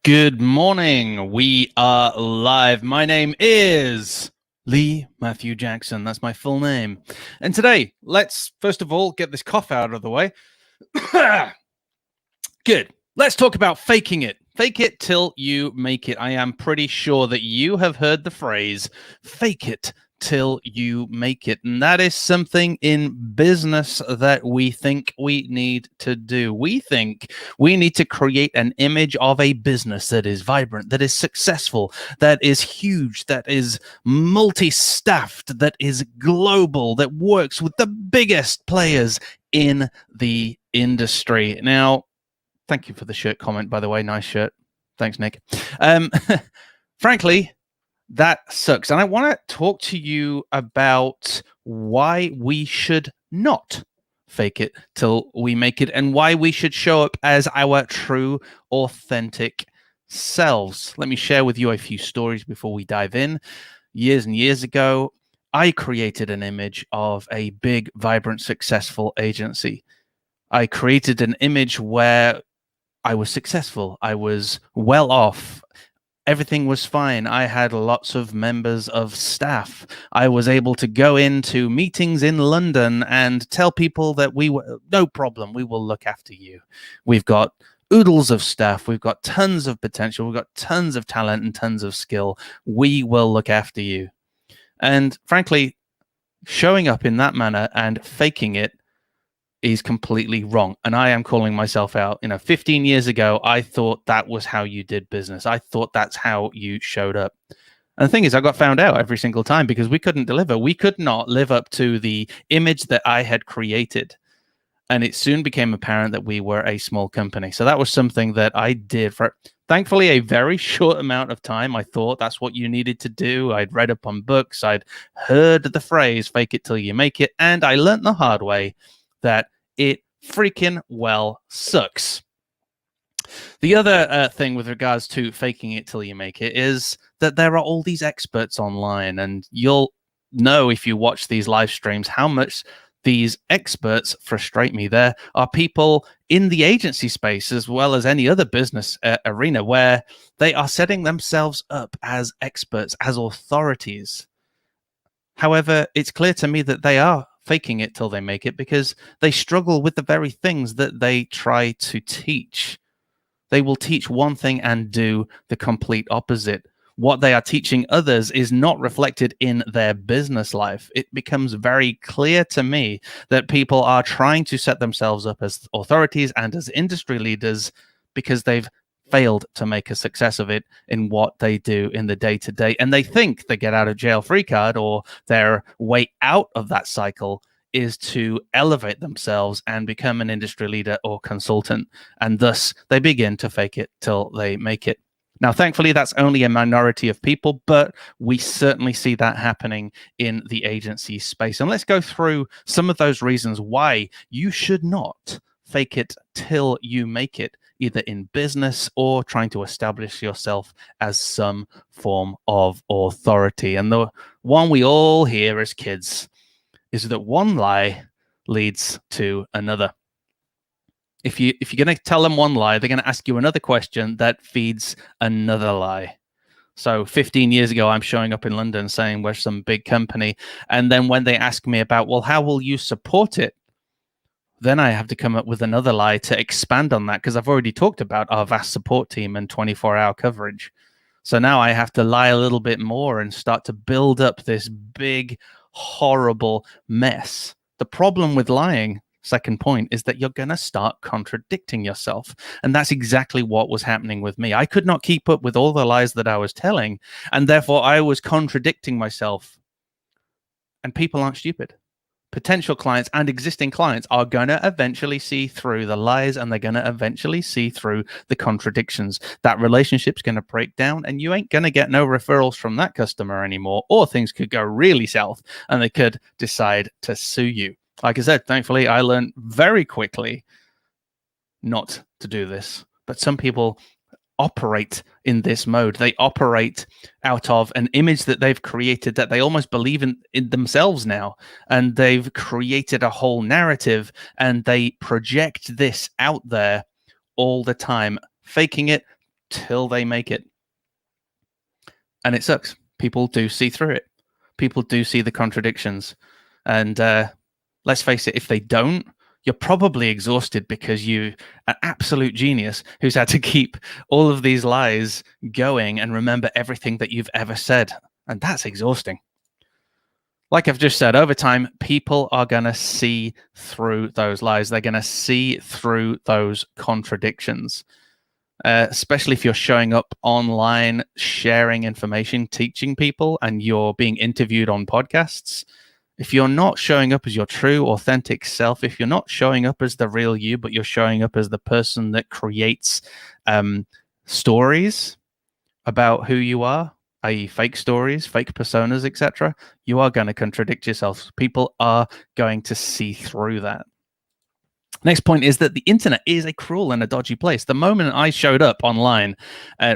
Good morning. We are live. My name is Lee Matthew Jackson. That's my full name. And today, let's first of all get this cough out of the way. Good. Let's talk about faking it. Fake it till you make it. I am pretty sure that you have heard the phrase fake it till you make it. And that is something in business that we think we need to do. We think we need to create an image of a business that is vibrant, that is successful, that is huge, that is multi-staffed, that is global, that works with the biggest players in the industry. Now, thank you for the shirt comment, by the way. Nice shirt. Thanks, Nick. Frankly, that sucks. And I want to talk to you about why we should not fake it till we make it and why we should show up as our true, authentic selves. Let me share with you a few stories before we dive in. Years and years ago, I created an image of a big, vibrant, successful agency. I created an image where I was successful. I was well off. Everything was fine. I had lots of members of staff. I was able to go into meetings in London and tell people that we were, no problem, we will look after you. We've got oodles of staff. We've got tons of potential. We've got tons of talent and tons of skill. We will look after you. And frankly, showing up in that manner and faking it is completely wrong. And I am calling myself out. 15 years ago, I thought that was how you did business. I thought that's how you showed up. And the thing is, I got found out every single time because we couldn't deliver. We could not live up to the image that I had created. And it soon became apparent that we were a small company. So that was something that I did for, thankfully, a very short amount of time. I thought that's what you needed to do. I'd read up on books. I'd heard the phrase, fake it till you make it. And I learned the hard way that it freaking well sucks. The other thing with regards to faking it till you make it is that there are all these experts online, and you'll know if you watch these live streams how much these experts frustrate me. There are people in the agency space as well as any other business arena where they are setting themselves up as experts, as authorities. However, it's clear to me that they are faking it till they make it because they struggle with the very things that they try to teach. They will teach one thing and do the complete opposite. What they are teaching others is not reflected in their business life. It becomes very clear to me that people are trying to set themselves up as authorities and as industry leaders because they've failed to make a success of it in what they do in the day-to-day. And they think the get out of jail free card or their way out of that cycle is to elevate themselves and become an industry leader or consultant. And thus they begin to fake it till they make it. Now, thankfully, that's only a minority of people, but we certainly see that happening in the agency space. And let's go through some of those reasons why you should not fake it till you make it, either in business or trying to establish yourself as some form of authority. And the one we all hear as kids is that one lie leads to another. If you're going to tell them one lie, they're going to ask you another question that feeds another lie. So 15 years ago, I'm showing up in London saying we're some big company. And then when they ask me about, well, how will you support it? Then I have to come up with another lie to expand on that because I've already talked about our vast support team and 24-hour coverage. So now I have to lie a little bit more and start to build up this big, horrible mess. The problem with lying, second point, is that you're going to start contradicting yourself. And that's exactly what was happening with me. I could not keep up with all the lies that I was telling, and therefore I was contradicting myself. And people aren't stupid. Potential clients and existing clients are going to eventually see through the lies, and they're going to eventually see through the contradictions. That relationship's going to break down, and you ain't going to get no referrals from that customer anymore, or things could go really south and they could decide to sue you. Like I said, thankfully, I learned very quickly not to do this. But some people operate in this mode. They operate out of an image that they've created that they almost believe in themselves now. And they've created a whole narrative and they project this out there all the time, faking it till they make it. And it sucks. People do see through it. People do see the contradictions. And let's face it, if they don't, you're probably exhausted because you're an absolute genius who's had to keep all of these lies going and remember everything that you've ever said. And that's exhausting. Like I've just said, over time, people are going to see through those lies. They're going to see through those contradictions, especially if you're showing up online, sharing information, teaching people, and you're being interviewed on podcasts. If you're not showing up as your true, authentic self, if you're not showing up as the real you, but you're showing up as the person that creates stories about who you are, i.e. fake stories, fake personas, etc., you are going to contradict yourself. People are going to see through that. Next point is that the internet is a cruel and a dodgy place. The moment I showed up online,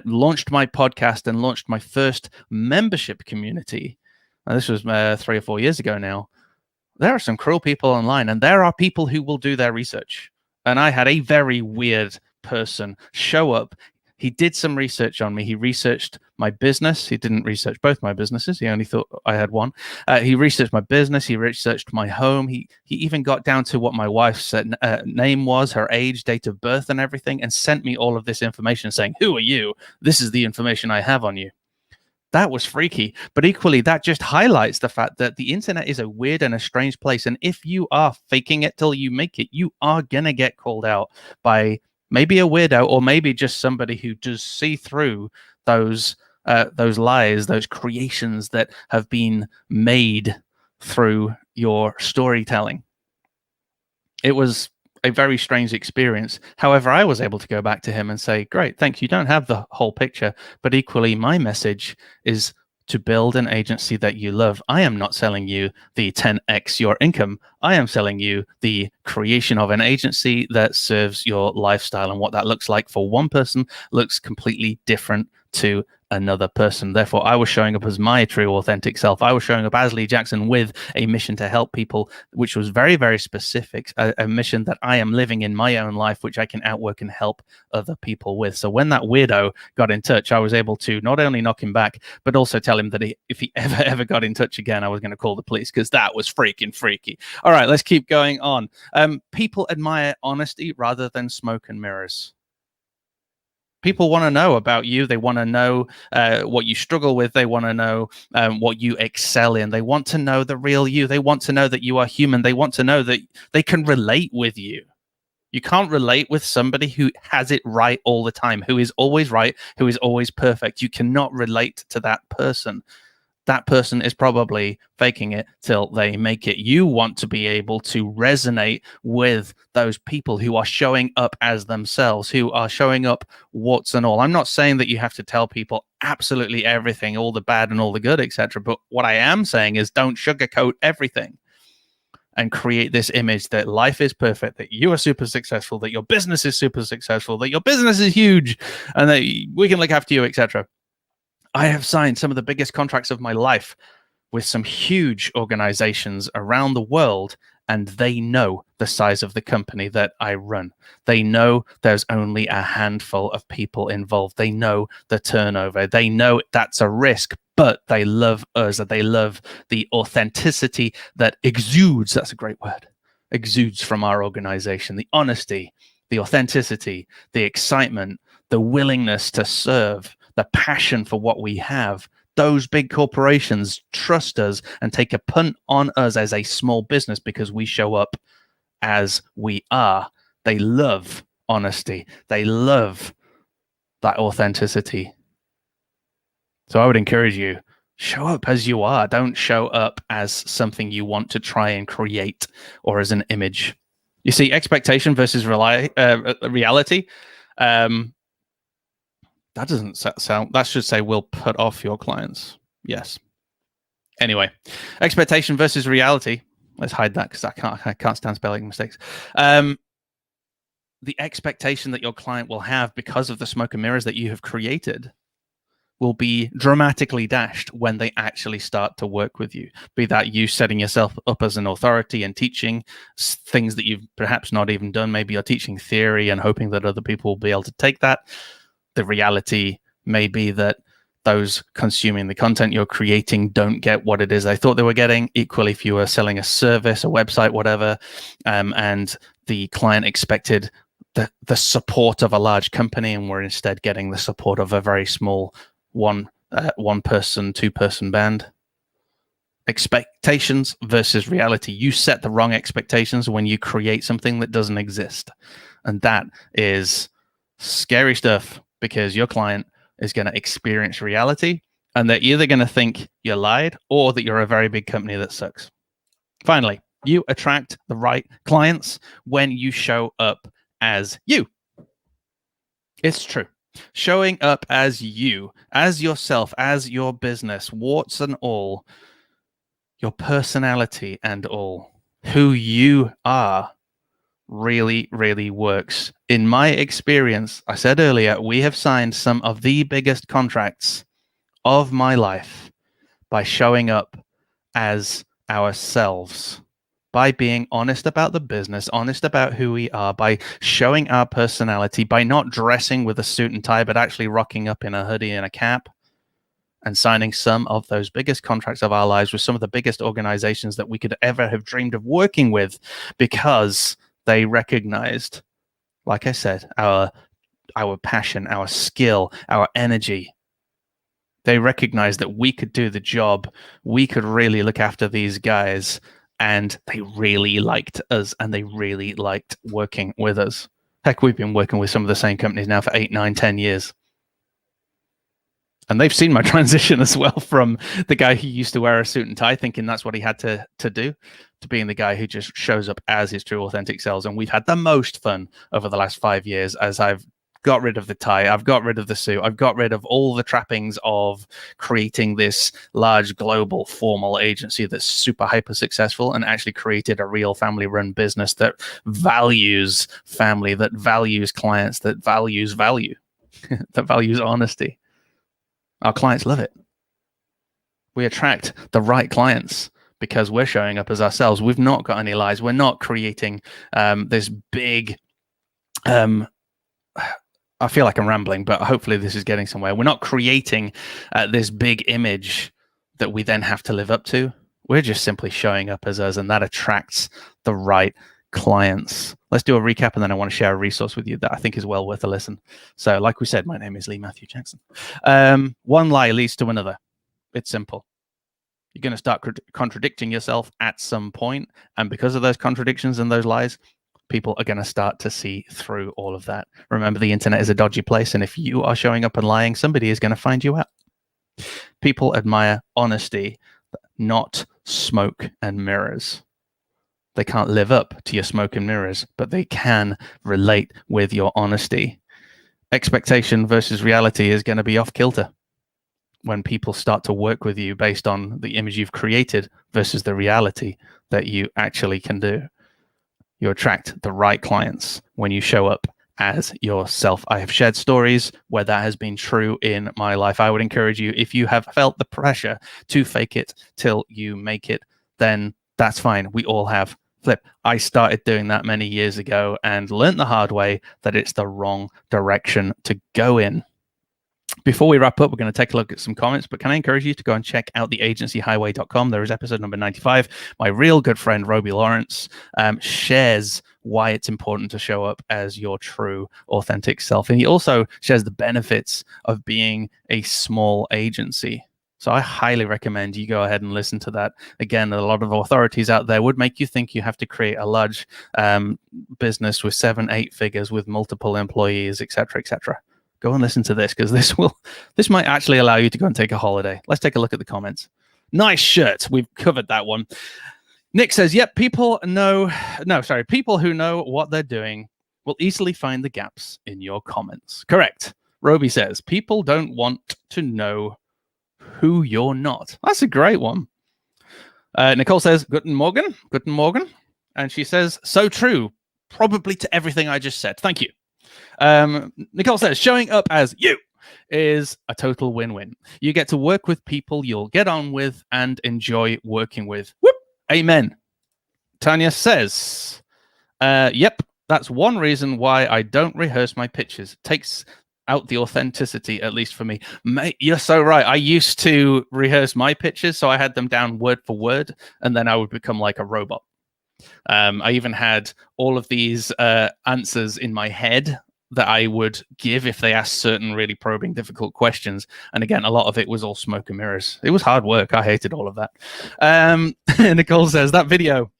launched my podcast and launched my first membership community, this was 3 or 4 years ago now, there are some cruel people online, and there are people who will do their research. And I had a very weird person show up. He did some research on me. He researched my business. He didn't research both my businesses. He only thought I had one. He researched my business. He researched my home. He even got down to what my wife's name was, her age, date of birth, and everything, and sent me all of this information saying, "Who are you? This is the information I have on you." That was freaky, but equally, that just highlights the fact that the internet is a weird and a strange place. And if you are faking it till you make it, you are going to get called out by maybe a weirdo, or maybe just somebody who does see through those lies, those creations that have been made through your storytelling. It was a very strange experience. However, I was able to go back to him and say, "Great, thanks. You don't have the whole picture, but equally, my message is to build an agency that you love. I am not selling you the 10x your income. I am selling you the creation of an agency that serves your lifestyle, and what that looks like for one person looks completely different to another person." Therefore, I was showing up as my true, authentic self. I was showing up as Lee Jackson with a mission to help people, which was very, very specific, a mission that I am living in my own life, which I can outwork and help other people with. So when that weirdo got in touch, I was able to not only knock him back, but also tell him that if he ever got in touch again, I was going to call the police, because that was freaking freaky. All right, let's keep going on. People admire honesty rather than smoke and mirrors. People want to know about you. They want to know what you struggle with. They want to know what you excel in. They want to know the real you. They want to know that you are human. They want to know that they can relate with you. You can't relate with somebody who has it right all the time, who is always right, who is always perfect. You cannot relate to that person. That person is probably faking it till they make it. You want to be able to resonate with those people who are showing up as themselves, who are showing up warts and all. I'm not saying that you have to tell people absolutely everything, all the bad and all the good, etc. But what I am saying is, don't sugarcoat everything and create this image that life is perfect, that you are super successful, that your business is super successful, that your business is huge, and that we can look after you, etc. I have signed some of the biggest contracts of my life with some huge organizations around the world, and they know the size of the company that I run. They know there's only a handful of people involved. They know the turnover. They know that's a risk, but they love us. They love the authenticity that exudes. That's a great word. Exudes from our organization. The honesty, the authenticity, the excitement, the willingness to serve, the passion for what we have. Those big corporations trust us and take a punt on us as a small business because we show up as we are. They love honesty. They love that authenticity. So I would encourage you, show up as you are. Don't show up as something you want to try and create or as an image. You see, expectation versus reality. That doesn't sound, that should say will put off your clients. Yes. Anyway, expectation versus reality. Let's hide that because I can't stand spelling mistakes. The expectation that your client will have because of the smoke and mirrors that you have created will be dramatically dashed when they actually start to work with you. Be that you setting yourself up as an authority and teaching things that you've perhaps not even done. Maybe you're teaching theory and hoping that other people will be able to take that. the reality may be that those consuming the content you're creating don't get what it is they thought they were getting. Equally, if you were selling a service, a website, whatever, and the client expected the support of a large company and we're instead getting the support of a very small one person, two person band. Expectations versus reality. You set the wrong expectations when you create something that doesn't exist. And that is scary stuff, because your client is going to experience reality and they're either going to think you lied or that you're a very big company that sucks. Finally, you attract the right clients when you show up as you. It's true. Showing up as you, as yourself, as your business, warts and all, your personality and all, who you are, really, really works. In my experience, I said earlier, we have signed some of the biggest contracts of my life by showing up as ourselves, by being honest about the business, honest about who we are, by showing our personality, by not dressing with a suit and tie, but actually rocking up in a hoodie and a cap, and signing some of those biggest contracts of our lives with some of the biggest organizations that we could ever have dreamed of working with, because they recognized, like I said, our passion, our skill, our energy. They recognized that we could do the job. We could really look after these guys, and they really liked us, and they really liked working with us. Heck, we've been working with some of the same companies now for 8, 9, 10 years. And they've seen my transition as well, from the guy who used to wear a suit and tie thinking that's what he had to do, to being the guy who just shows up as his true authentic selves. And we've had the most fun over the last 5 years as I've got rid of the tie, I've got rid of the suit, I've got rid of all the trappings of creating this large global formal agency that's super hyper successful, and actually created a real family run business that values family, that values clients, that values value, that values honesty. Our clients love it. We attract the right clients because we're showing up as ourselves. We've not got any lies. We're not creating this big, I feel like I'm rambling, but hopefully this is getting somewhere. We're not creating this big image that we then have to live up to. We're just simply showing up as us, and that attracts the right clients. Let's do a recap, and then I want to share a resource with you that I think is well worth a listen. So like we said, my name is Lee Matthew Jackson. One lie leads to another. It's simple. You're going to start contradicting yourself at some point, and because of those contradictions and those lies, people are going to start to see through all of that. Remember, the internet is a dodgy place, and if you are showing up and lying, somebody is going to find you out. People admire honesty, not smoke and mirrors. They can't live up to your smoke and mirrors, but they can relate with your honesty. Expectation versus reality is going to be off kilter when people start to work with you based on the image you've created versus the reality that you actually can do. You attract the right clients when you show up as yourself. I have shared stories where that has been true in my life. I would encourage you, if you have felt the pressure to fake it till you make it, then that's fine. We all have. Flip. I started doing that many years ago and learned the hard way that it's the wrong direction to go in. Before we wrap up, we're going to take a look at some comments, but can I encourage you to go and check out theagencyhighway.com. There is episode number 95. My real good friend, Roby Lawrence, shares why it's important to show up as your true, authentic self. And he also shares the benefits of being a small agency. So I highly recommend you go ahead and listen to that. Again, a lot of authorities out there would make you think you have to create a large business with 7, 8 figures with multiple employees, et cetera, et cetera. Go and listen to this, because this might actually allow you to go and take a holiday. Let's take a look at the comments. Nice shirt. We've covered that one. Nick says, yep, people who know what they're doing will easily find the gaps in your comments. Correct. Roby says, people don't want to know who you're not. That's a great one. Nicole says, Guten Morgen. Guten Morgen. And she says, so true. Probably to everything I just said. Thank you. Nicole says, showing up as you is a total win-win. You get to work with people you'll get on with and enjoy working with. Whoop. Amen. Tanya says, yep, that's one reason why I don't rehearse my pitches. Takes out the authenticity, at least for me. Mate, you're so right. I used to rehearse my pitches, so I had them down word for word, and then I would become like a robot. I even had all of these answers in my head that I would give if they asked certain really probing, difficult questions. And again, a lot of it was all smoke and mirrors. It was hard work. I hated all of that. Nicole says, that video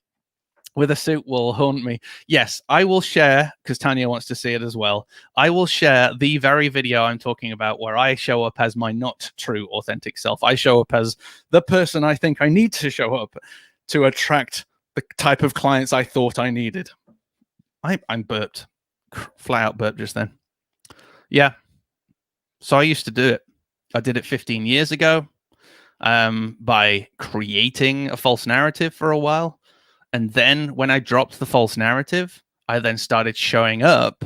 with a suit will haunt me. Yes, I will share, because Tanya wants to see it as well. I will share the very video I'm talking about where I show up as my not true authentic self. I show up as the person I think I need to show up to attract the type of clients I thought I needed. I'm burped. Flat out burp just then. Yeah. So I used to do it. I did it 15 years ago by creating a false narrative for a while. And then when I dropped the false narrative, I then started showing up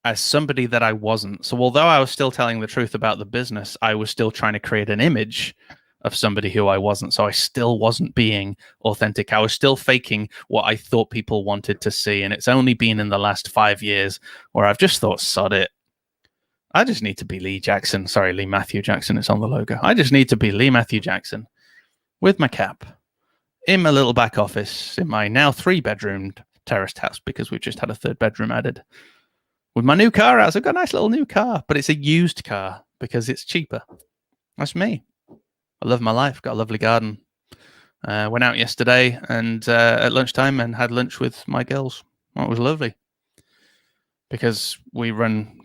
as somebody that I wasn't. So although I was still telling the truth about the business, I was still trying to create an image of somebody who I wasn't. So I still wasn't being authentic. I was still faking what I thought people wanted to see. And it's only been in the last 5 years where I've just thought, sod it. I just need to be Lee Jackson. Sorry, Lee Matthew Jackson. It's on the logo. I just need to be Lee Matthew Jackson with my cap in my little back office in my now 3-bedroomed terraced house, because we've just had a 3rd bedroom added. With my new car out. I've got a nice little new car, but it's a used car because it's cheaper. That's me. I love my life. Got a lovely garden. Went out yesterday and at lunchtime and had lunch with my girls. Well, it was lovely because we run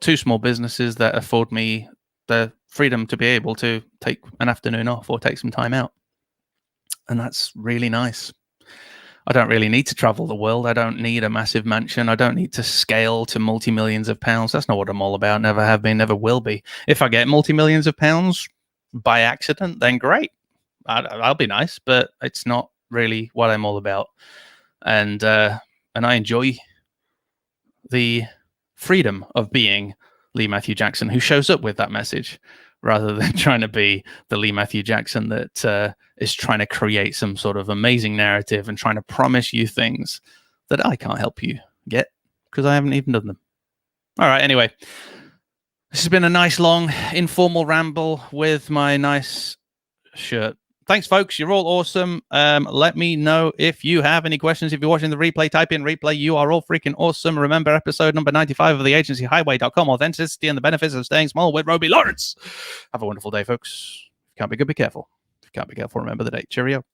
2 small businesses that afford me the freedom to be able to take an afternoon off or take some time out. And that's really nice. I don't really need to travel the world. I don't need a massive mansion. I don't need to scale to multi-millions of pounds. That's not what I'm all about. Never have been, never will be. If I get multi-millions of pounds by accident, then great. I'll be nice, but it's not really what I'm all about. And I enjoy the freedom of being Lee Matthew Jackson, who shows up with that message, rather than trying to be the Lee Matthew Jackson that is trying to create some sort of amazing narrative and trying to promise you things that I can't help you get because I haven't even done them. All right, anyway. This has been a nice, long, informal ramble with my nice shirt. Thanks, folks. You're all awesome. Let me know if you have any questions. If you're watching the replay, type in replay. You are all freaking awesome. Remember, episode number 95 of the agencyhighway.com, authenticity and the benefits of staying small with Roby Lawrence. Have a wonderful day, folks. If you can't be good, be careful. If you can't be careful, remember the date. Cheerio.